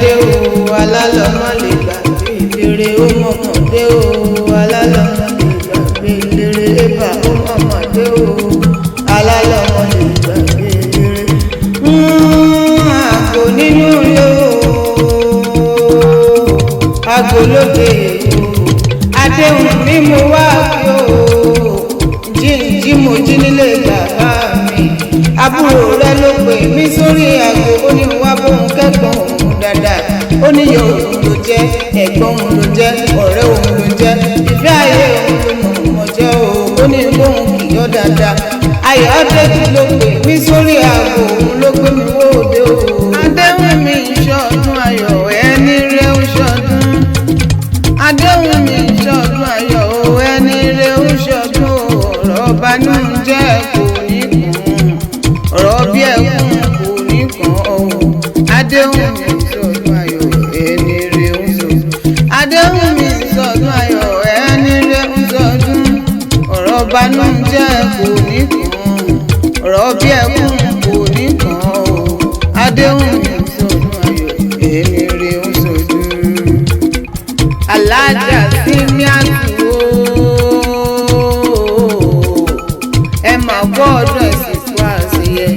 dé o alálọ́mọ lè gbàgbé ìlérè ó mọ̀mọ́ dé o alálọ́mọ lè gbàgbé ìlérè ébà ó mọ̀mọ́ dé o alálọ́mọ lè gbàgbé ìlérè. Àgò nínú ilé o àgò lóde o àdéhùn ni mo wá kí o jí mo jí nílé bàbá mi àbúrò rẹ ló pè mí sórí àgò ó ní wá bóun kẹ́gbọ́n òun dáadáa ó ní yọ òun ló jẹ́ ẹ̀gbọ́n òun ló jẹ́ ọ̀rẹ́ òun ló jẹ́ ìfẹ́ ayé òun ló mọ̀ jẹ́ o ó ní bóun kì í yọ dáadáa ayọ̀ adéjú ló pè mí sórí àgò òun ló gbé mi wó òde o. Adéhùn mi ìṣọdún ayọ̀ ẹni rẹ̀ ń ṣọdún àdéhùn mi ìṣọdún ayọ̀ ẹni rẹ̀ ń ṣọdún ọ̀rọ̀ bánújẹ́ kò ní kàn ọ̀rọ̀ bí ẹkún kò ní kàn ọ́ àdéhùn mi ìṣọdún ayọ̀ ẹni rẹ̀ ń ṣọdún àdéhùn mi ìṣọdún ayọ̀ ẹni rẹ̀ ń ṣọdún ọ̀rọ̀ bánújẹ́ kò ní kàn ọ̀rọ̀ bí ẹkún kò ní kàn ọ́ àdéhùn mi ìṣọdún ayọ̀ ẹni rẹ̀ ń ṣọdún. Alájà sí mi àtúwò ẹ máa gbọ́ ọdún ẹ̀sìn fún àṣeyẹ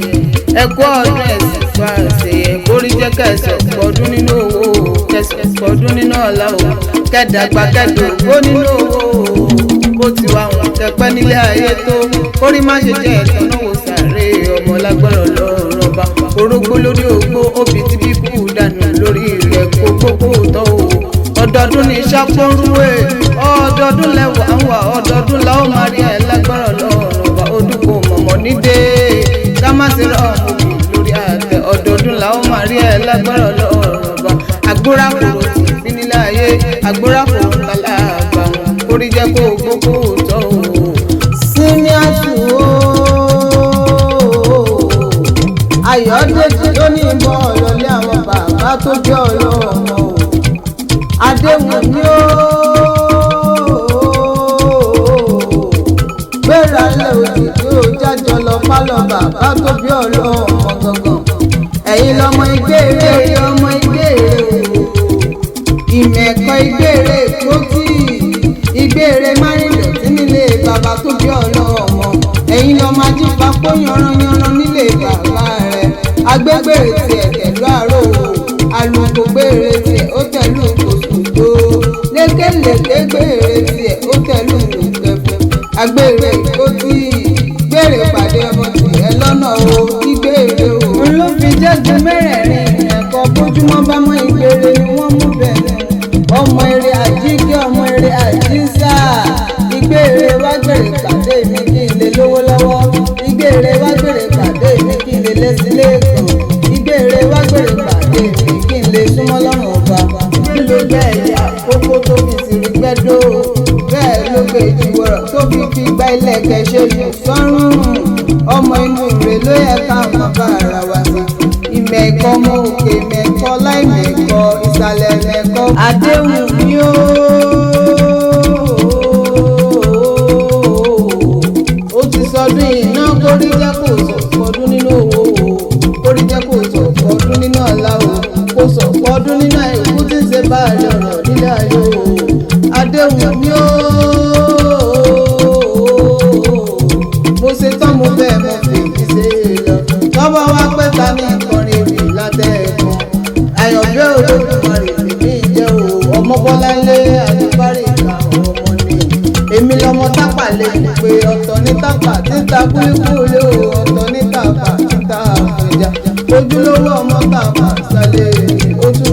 ẹ gbọ́ ọdún ẹ̀sìn fún àṣeyẹ kórí jẹ́ kẹsàn pọ̀dún nínú owó kẹsàn pọ̀dún nínú ọ̀la o kẹdàgbà kẹdògbó nínú owó bó ti wà wọn kẹpẹ́ nílé ayé tó kórí má ṣe jẹ́ ẹ̀tàn náà wò sàré ọmọ lágbára lọ́rọ̀ bá orógbó lórí ògbó òbí tí bíbú dànù lórí rẹ̀ kó gbogbo tọ́ o. Ọdọọdún ní ṣàpọ̀rúwé ọdọọdún lẹ́wà ń wà ọdọọdún làwọn máa rí ẹ lágbára lọ́rọ̀ ọba odúkọ mọ̀mọ́ nídé ká má sí rọ̀ọ̀mù lórí àtẹ ọdọọdún làwọn máa rí ẹ lágbára lọ́rọ̀ ọba agbórakòrò tì sí nílé ayé agbórakòrò kálá àgbà wọn kórí jẹ́ kó gbogbo tọ́ o. Sinmi àtúwò Ayọ̀dèjì ló ní ìbọn ọ̀lọ́lé àwọn bàbá tó jẹ́ ọlọ́mọ o àdéhùn ni ó gbéra lé òjì tí ó jájọ lọ pálọ̀ bàbá tó bí ọlọ́mọ gangan ẹ̀yin lọmọ ìgbére ọmọ ìgbére ìmẹ̀kọ ìgbére kókì ìgbére márìndọ̀tí nílé bàbá tó bí ọlọ́mọ ẹ̀yin lọmọ ajípapó yanranyanran nílé bàbá rẹ̀ agbégbèrè tiẹ̀ tẹ̀lú àrò alùpùpù gbèrè tiẹ̀ ó tẹ̀lú kòsùgbò lékèlékè gbèrè tiẹ̀ ó tẹ̀lú kẹfẹ́ agbèrè ó ti gbèrè pàdé ọmọ tiẹ̀ lọ́nà o ìgbèrè o. ló fi jẹ́gun mẹ́rẹ̀ẹ̀rin ẹ̀kọ́ bójúmọ́ bá mọ́ ìgbèrè ni wọ́n mú bẹ̀rẹ̀ ọmọ eré àjíkẹ́ ọmọ eré àjíṣà ìgbèrè wá gbèrè pàdé mi kí n lè lówó lọ́wọ́ ìgbèrè wá gbèrè pàdé mi kí n lè lẹ́sílẹ̀ kan ìgbèrè wá gbèrè pàdé mi kí n lè súnmọ́ lọ́rùn ọba nílò bẹ́ẹ̀ yá kókó tó fi sírí gbẹ́dọ́ bẹ́ẹ̀ ló gbé ìjìwọ̀rọ̀ tó fi gba ilẹ̀kẹ̀ ṣe lù sọ́rùn ọmọ inú rẹ̀ ló yẹ ká mọ̀ bá ara wa sí ìmẹ̀kọ ọmọ òkè mẹ̀kọ láìmẹ̀kọ ìsàlẹ̀ mẹ̀kọ àdéhùn ni ó. Ó ti sọdún iná kórí jẹ́ kó sọ fọdún nínú owó kórí jẹ́ kó sọ fọdún nínú ọ̀la o kó sọ fọdún nínú àìkú tí ń ṣe báàlì ọ̀rọ̀ nílé ayé o àdéhùn ni ó. Mo ṣe tán mo bẹ́ẹ̀ mo fèjì ṣe é lọ lọ́wọ́ wá pẹ́ ta ní ìkọrin ìrì látẹ̀ẹ̀kan àyànfẹ́ Olódùmarè mi jẹ́ o ọmọ Bọ́láńlé àdébárè ìgbà ọmọ ni èmi lọmọ tápà lè pé ọ̀tọ̀ ní tápà títa kúlíkúlé o ọ̀tọ̀ ní tápà títa àfẹjà ojúlówó ọmọ tápà sálẹ̀ ó tún